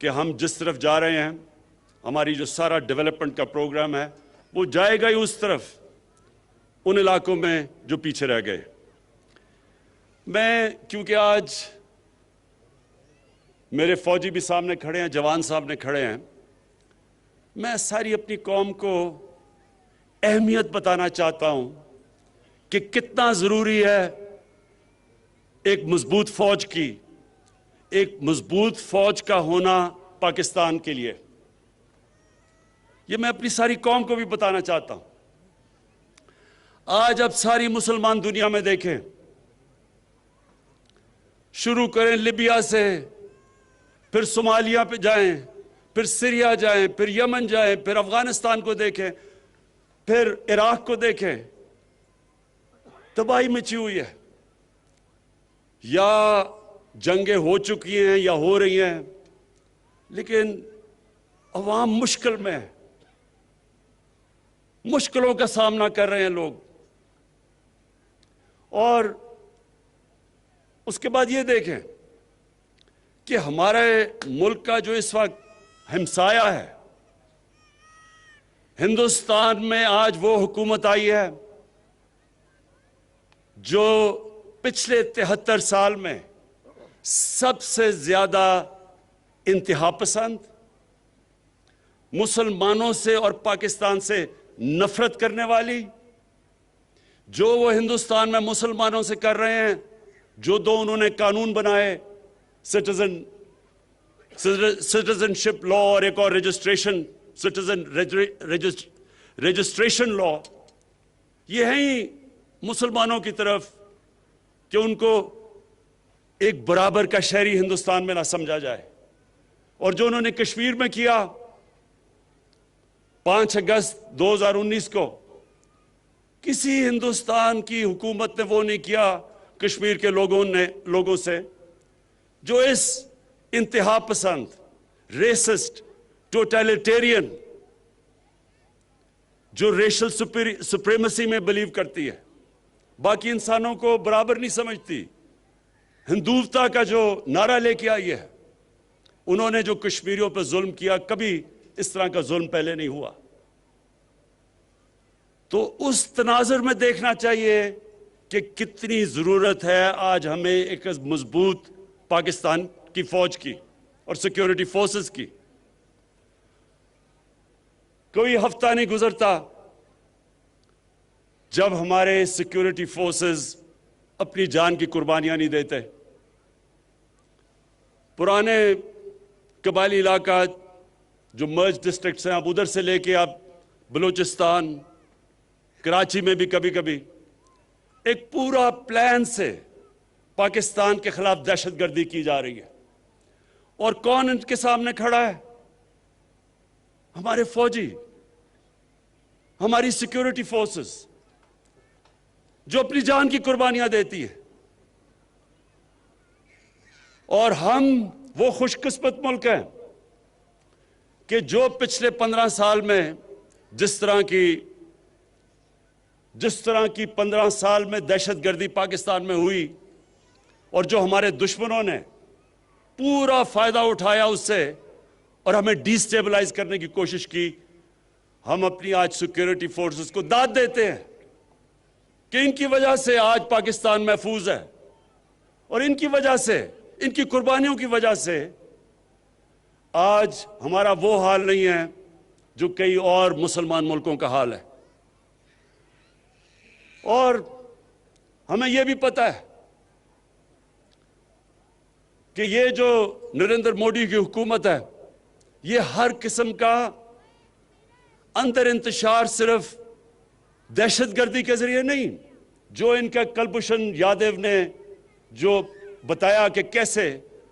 کہ ہم جس طرف جا رہے ہیں، ہماری جو سارا ڈیولپمنٹ کا پروگرام ہے وہ جائے گا ہی اس طرف، ان علاقوں میں جو پیچھے رہ گئے۔ میں کیونکہ آج میرے فوجی بھی سامنے کھڑے ہیں، جوان سامنے کھڑے ہیں، میں ساری اپنی قوم کو اہمیت بتانا چاہتا ہوں کہ کتنا ضروری ہے ایک مضبوط فوج کی، ایک مضبوط فوج کا ہونا پاکستان کے لیے۔ یہ میں اپنی ساری قوم کو بھی بتانا چاہتا ہوں۔ آج اب ساری مسلمان دنیا میں دیکھیں، شروع کریں لیبیا سے، پھر صومالیہ پہ جائیں، پھر سیریا جائیں، پھر یمن جائیں، پھر افغانستان کو دیکھیں، پھر عراق کو دیکھیں، تباہی مچی ہوئی ہے، یا جنگیں ہو چکی ہیں یا ہو رہی ہیں، لیکن عوام مشکل میں ہے، مشکلوں کا سامنا کر رہے ہیں لوگ۔ اور اس کے بعد یہ دیکھیں کہ ہمارے ملک کا جو اس وقت ہمسایہ ہے، ہندوستان میں آج وہ حکومت آئی ہے جو پچھلے 73 سال میں سب سے زیادہ انتہا پسند، مسلمانوں سے اور پاکستان سے نفرت کرنے والی، جو وہ ہندوستان میں مسلمانوں سے کر رہے ہیں، جو دو انہوں نے قانون بنائے، سٹیزن شپ لا اور ایک اور رجسٹریشن لا، یہ ہیں ہی مسلمانوں کی طرف کہ ان کو ایک برابر کا شہری ہندوستان میں نہ سمجھا جائے۔ اور جو انہوں نے کشمیر میں کیا 5 اگست 2019 کو، کسی ہندوستان کی حکومت نے وہ نہیں کیا کشمیر کے لوگوں سے جو اس انتہا پسند، ریسسٹ، ٹوٹیلیٹیرین، جو ریشل سپریمیسی میں بلیو کرتی ہے، باقی انسانوں کو برابر نہیں سمجھتی، ہندوتا کا جو نعرہ لے کے آئی ہے۔ انہوں نے جو کشمیریوں پہ ظلم کیا، کبھی اس طرح کا ظلم پہلے نہیں ہوا۔ تو اس تناظر میں دیکھنا چاہیے کہ کتنی ضرورت ہے آج ہمیں ایک مضبوط پاکستان کی فوج کی اور سیکیورٹی فورسز کی۔ کوئی ہفتہ نہیں گزرتا جب ہمارے سیکیورٹی فورسز اپنی جان کی قربانیاں نہیں دیتے۔ پرانے قبائلی علاقہ جو مرج ڈسٹرکٹس ہیں، اب ادھر سے لے کے اب بلوچستان، کراچی میں بھی کبھی کبھی ایک پورا پلان سے پاکستان کے خلاف دہشت گردی کی جا رہی ہے۔ اور کون ان کے سامنے کھڑا ہے؟ ہمارے فوجی، ہماری سیکیورٹی فورسز، جو اپنی جان کی قربانیاں دیتی ہے۔ اور ہم وہ خوش قسمت ملک ہیں کہ جو پچھلے 15 سال میں جس طرح کی 15 سال میں دہشت گردی پاکستان میں ہوئی، اور جو ہمارے دشمنوں نے پورا فائدہ اٹھایا اس سے اور ہمیں ڈی سٹیبلائز کرنے کی کوشش کی، ہم اپنی آج سیکیورٹی فورسز کو داد دیتے ہیں کہ ان کی وجہ سے آج پاکستان محفوظ ہے، اور ان کی وجہ سے، ان کی قربانیوں کی وجہ سے آج ہمارا وہ حال نہیں ہے جو کئی اور مسلمان ملکوں کا حال ہے۔ اور ہمیں یہ بھی پتہ ہے کہ یہ جو نریندر مودی کی حکومت ہے، یہ ہر قسم کا اندر انتشار صرف دہشت گردی کے ذریعے نہیں، جو ان کا کلبھوشن یادو نے جو بتایا کہ کیسے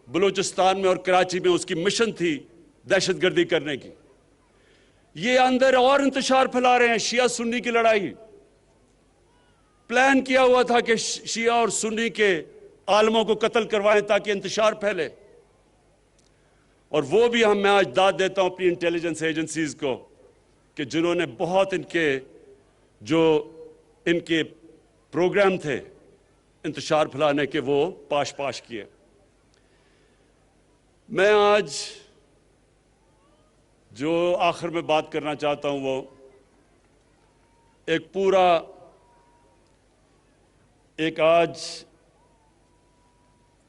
بلوچستان میں اور کراچی میں اس کی مشن تھی دہشت گردی کرنے کی، یہ اندر اور انتشار پھیلا رہے ہیں۔ شیعہ سنی کی لڑائی، پلان کیا ہوا تھا کہ شیعہ اور سنی کے عالموں کو قتل کروائیں تاکہ انتشار پھیلے۔ اور وہ بھی میں آج داد دیتا ہوں اپنی انٹیلیجنس ایجنسیز کو کہ جنہوں نے بہت ان کے پروگرام تھے انتشار پھیلانے کے، وہ پاش کیے۔ میں آج جو آخر میں بات کرنا چاہتا ہوں وہ ایک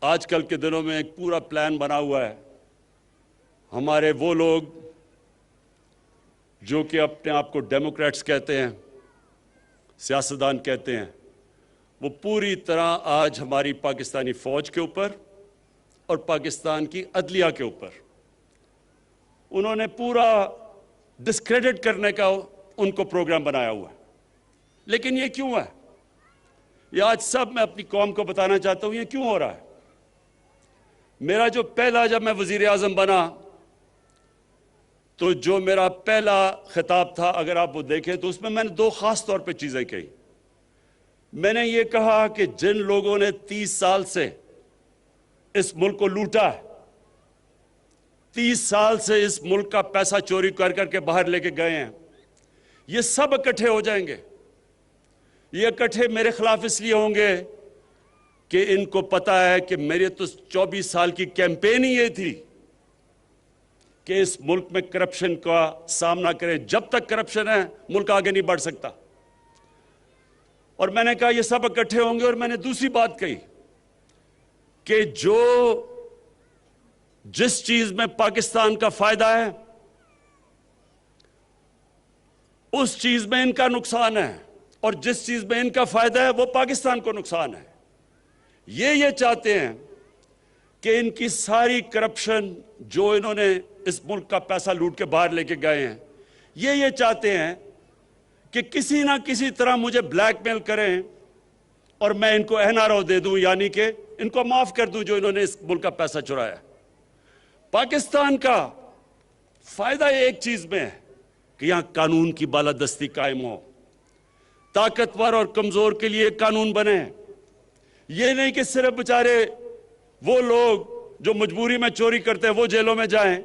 آج کل کے دنوں میں ایک پورا پلان بنا ہوا ہے. ہمارے وہ لوگ جو کہ اپنے آپ کو ڈیموکریٹس کہتے ہیں، سیاستدان کہتے ہیں، وہ پوری طرح آج ہماری پاکستانی فوج کے اوپر اور پاکستان کی عدلیہ کے اوپر انہوں نے پورا ڈسکریڈٹ کرنے کا ان کو پروگرام بنایا ہوا ہے. لیکن یہ کیوں ہے؟ یہ آج سب میں اپنی قوم کو بتانا چاہتا ہوں یہ کیوں ہو رہا ہے. میرا جو پہلا جب میں وزیر اعظم بنا تو جو میرا پہلا خطاب تھا اگر آپ وہ دیکھیں تو اس میں نے دو خاص طور پہ چیزیں کہی. میں نے یہ کہا کہ جن لوگوں نے 30 سال سے اس ملک کو لوٹا ہے، 30 سال سے اس ملک کا پیسہ چوری کر کر کے باہر لے کے گئے ہیں، یہ سب اکٹھے ہو جائیں گے. یہ اکٹھے میرے خلاف اس لیے ہوں گے کہ ان کو پتا ہے کہ میرے تو 24 سال کی کیمپین ہی یہ تھی کہ اس ملک میں کرپشن کا سامنا کریں. جب تک کرپشن ہے ملک آگے نہیں بڑھ سکتا. اور میں نے کہا یہ سب اکٹھے ہوں گے. اور میں نے دوسری بات کہی کہ جس چیز میں پاکستان کا فائدہ ہے اس چیز میں ان کا نقصان ہے، اور جس چیز میں ان کا فائدہ ہے وہ پاکستان کو نقصان ہے. یہ چاہتے ہیں کہ ان کی ساری کرپشن جو انہوں نے اس ملک کا پیسہ لوٹ کے باہر لے کے گئے ہیں، یہ چاہتے ہیں کہ کسی نہ کسی طرح مجھے بلیک میل کریں اور میں ان کو NRO دے دوں، یعنی کہ ان کو معاف کر دوں جو انہوں نے اس ملک کا پیسہ چرایا. پاکستان کا فائدہ ایک چیز میں ہے کہ یہاں قانون کی بالادستی قائم ہو، طاقتور اور کمزور کے لیے قانون بنے. یہ نہیں کہ صرف بیچارے وہ لوگ جو مجبوری میں چوری کرتے ہیں وہ جیلوں میں جائیں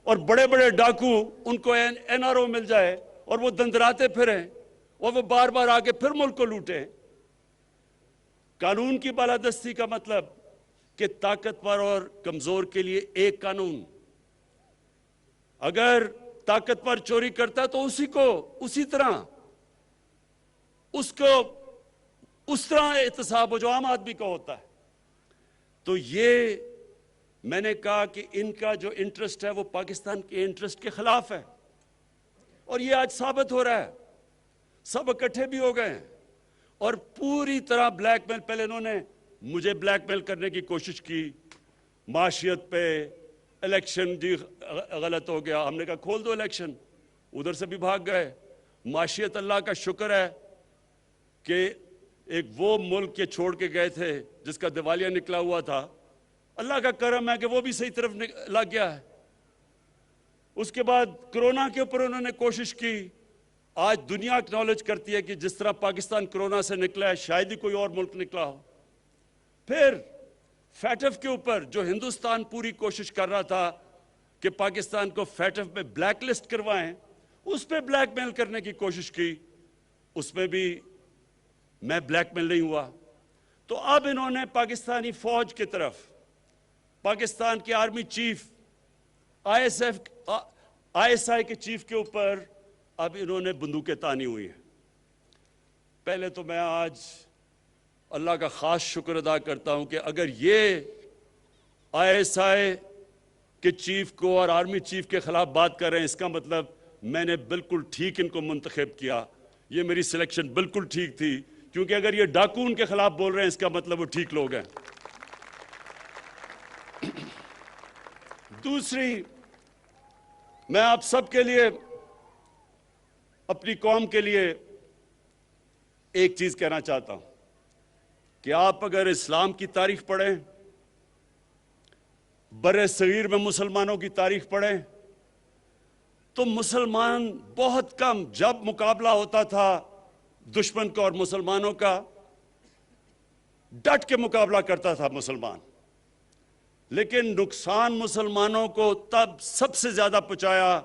اور بڑے بڑے ڈاکو ان کو NRO مل جائے اور وہ دندراتے پھریں اور وہ بار بار آگے پھر ملک کو لوٹیں. قانون کی بالادستی کا مطلب کہ طاقتور اور کمزور کے لیے ایک قانون. اگر طاقتور چوری کرتا ہے تو اسی طرح اس طرح احتساب ہو جو عام آدمی کا ہوتا ہے. تو یہ میں نے کہا کہ ان کا جو انٹرسٹ ہے وہ پاکستان کے انٹرسٹ کے خلاف ہے، اور یہ آج ثابت ہو رہا ہے. سب اکٹھے بھی ہو گئے ہیں اور پوری طرح بلیک میل. پہلے انہوں نے مجھے بلیک میل کرنے کی کوشش کی معاشیت پہ، الیکشن جی غلط ہو گیا، ہم نے کہا کھول دو الیکشن، ادھر سے بھی بھاگ گئے. معاشیت اللہ کا شکر ہے کہ ایک وہ ملک کے چھوڑ کے گئے تھے جس کا دیوالیہ نکلا ہوا تھا، اللہ کا کرم ہے کہ وہ بھی صحیح طرف لگ گیا ہے. اس کے بعد کرونا کے اوپر انہوں نے کوشش کی. آج دنیا اکنالج کرتی ہے کہ جس طرح پاکستان کرونا سے نکلا ہے شاید ہی کوئی اور ملک نکلا ہو. پھر فیٹف کے اوپر جو ہندوستان پوری کوشش کر رہا تھا کہ پاکستان کو فیٹف میں بلیک لسٹ کروائیں، اس پہ بلیک میل کرنے کی کوشش کی. اس میں بھی میں بلیک میل نہیں ہوا. تو اب انہوں نے پاکستانی فوج کی طرف، پاکستان کے آرمی چیف، ISI کے چیف کے اوپر اب انہوں نے بندوقیں تانی ہوئی ہیں. پہلے تو میں آج اللہ کا خاص شکر ادا کرتا ہوں کہ اگر یہ ISI کے چیف کو اور آرمی چیف کے خلاف بات کر رہے ہیں، اس کا مطلب میں نے بالکل ٹھیک ان کو منتخب کیا. یہ میری سلیکشن بالکل ٹھیک تھی، کیونکہ اگر یہ ڈاکو ان کے خلاف بول رہے ہیں اس کا مطلب وہ ٹھیک لوگ ہیں. دوسری، میں آپ سب کے لیے، اپنی قوم کے لیے ایک چیز کہنا چاہتا ہوں کہ آپ اگر اسلام کی تاریخ پڑھیں، بر صغیر میں مسلمانوں کی تاریخ پڑھیں، تو مسلمان بہت کم، جب مقابلہ ہوتا تھا دشمن کا اور مسلمانوں کا، ڈٹ کے مقابلہ کرتا تھا مسلمان. لیکن نقصان مسلمانوں کو تب سب سے زیادہ پہنچایا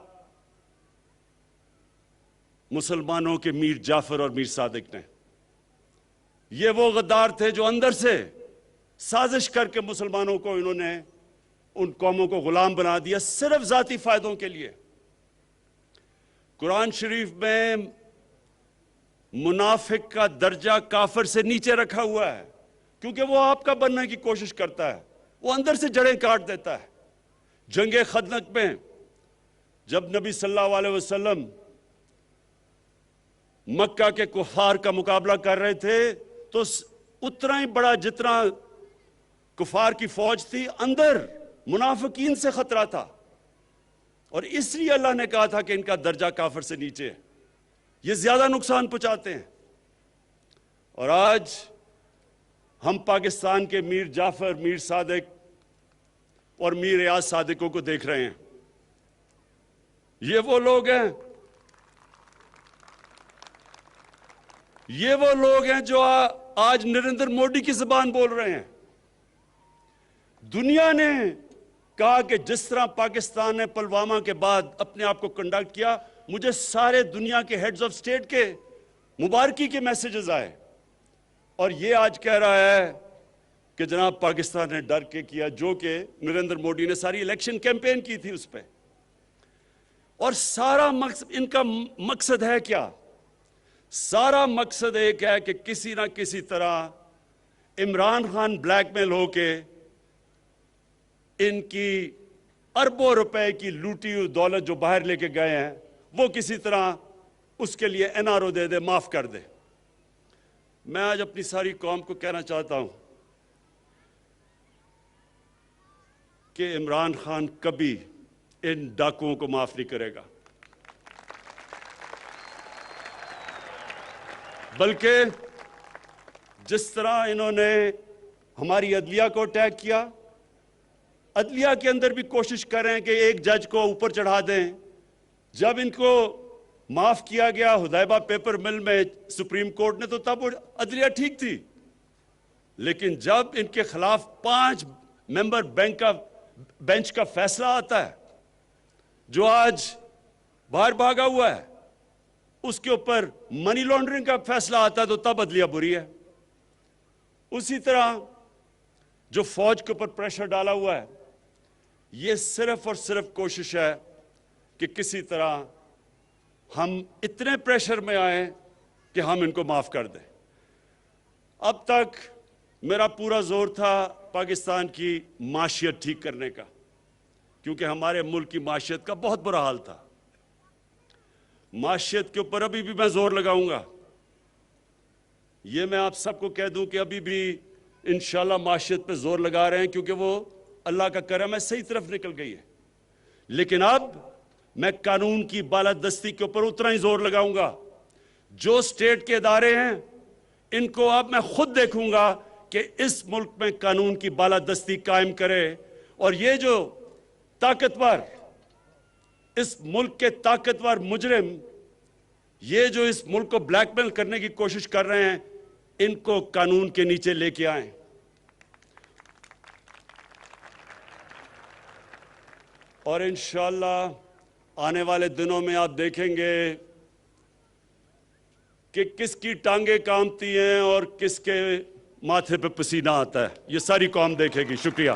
مسلمانوں کے میر جعفر اور میر صادق نے. یہ وہ غدار تھے جو اندر سے سازش کر کے مسلمانوں کو، انہوں نے ان قوموں کو غلام بنا دیا صرف ذاتی فائدوں کے لیے. قرآن شریف میں منافق کا درجہ کافر سے نیچے رکھا ہوا ہے، کیونکہ وہ آپ کا بننے کی کوشش کرتا ہے، وہ اندر سے جڑیں کاٹ دیتا ہے۔ جنگ خندق میں جب نبی صلی اللہ علیہ وسلم مکہ کے کفار کا مقابلہ کر رہے تھے تو اتنا ہی بڑا جتنا کفار کی فوج تھی، اندر منافقین سے خطرہ تھا، اور اس لیے اللہ نے کہا تھا کہ ان کا درجہ کافر سے نیچے ہے، یہ زیادہ نقصان پہنچاتے ہیں۔ اور آج ہم پاکستان کے میر جعفر، میر صادق اور میر ریاض صادقوں کو دیکھ رہے ہیں۔ یہ وہ لوگ ہیں جو آج نریندر مودی کی زبان بول رہے ہیں۔ دنیا نے کہا کہ جس طرح پاکستان نے پلوامہ کے بعد اپنے آپ کو کنڈکٹ کیا، مجھے سارے دنیا کے ہیڈز آف سٹیٹ کے مبارکی کے میسیجز آئے، اور یہ آج کہہ رہا ہے کہ جناب پاکستان نے ڈر کے کیا، جو کہ نریندر مودی نے ساری الیکشن کیمپین کی تھی اس پہ۔ اور سارا مقصد، ان کا مقصد ہے کیا؟ سارا مقصد ایک ہے کہ کسی نہ کسی طرح عمران خان بلیک میل ہو کے ان کی اربوں روپے کی لوٹی ہوئی دولت جو باہر لے کے گئے ہیں، وہ کسی طرح اس کے لیے NRO دے دے، معاف کر دے۔ میں آج اپنی ساری قوم کو کہنا چاہتا ہوں کہ عمران خان کبھی ان ڈاکوؤں کو معاف نہیں کرے گا، بلکہ جس طرح انہوں نے ہماری عدلیہ کو اٹیک کیا، عدلیہ کے اندر بھی کوشش کر رہے ہیں کہ ایک جج کو اوپر چڑھا دیں۔ جب ان کو معاف کیا گیا حدیبہ پیپر مل میں سپریم کورٹ نے، تو تب وہ عدلیہ ٹھیک تھی، لیکن جب ان کے خلاف 5 ممبر بینچ کا فیصلہ آتا ہے جو آج باہر بھاگا ہوا ہے، اس کے اوپر منی لانڈرنگ کا فیصلہ آتا ہے، تو تب عدلیہ بری ہے۔ اسی طرح جو فوج کے اوپر پریشر ڈالا ہوا ہے، یہ صرف اور صرف کوشش ہے کہ کسی طرح ہم اتنے پریشر میں آئیں کہ ہم ان کو معاف کر دیں۔ اب تک میرا پورا زور تھا پاکستان کی معیشت ٹھیک کرنے کا، کیونکہ ہمارے ملک کی معیشت کا بہت برا حال تھا۔ معیشت کے اوپر ابھی بھی میں زور لگاؤں گا۔ یہ میں آپ سب کو کہہ دوں کہ ابھی بھی انشاءاللہ معیشت پہ زور لگا رہے ہیں، کیونکہ وہ اللہ کا کرم ہے، صحیح طرف نکل گئی ہے۔ لیکن اب میں قانون کی بالادستی کے اوپر اتنا ہی زور لگاؤں گا۔ جو سٹیٹ کے ادارے ہیں، ان کو اب میں خود دیکھوں گا کہ اس ملک میں قانون کی بالادستی قائم کرے، اور یہ جو طاقتور، اس ملک کے طاقتور مجرم، یہ جو اس ملک کو بلیک میل کرنے کی کوشش کر رہے ہیں، ان کو قانون کے نیچے لے کے آئیں۔ اور انشاءاللہ آنے والے دنوں میں آپ دیکھیں گے کہ کس کی ٹانگیں کامتی ہیں اور کس کے ماتھے پہ پسینہ آتا ہے۔ یہ ساری قوم دیکھے گی۔ شکریہ۔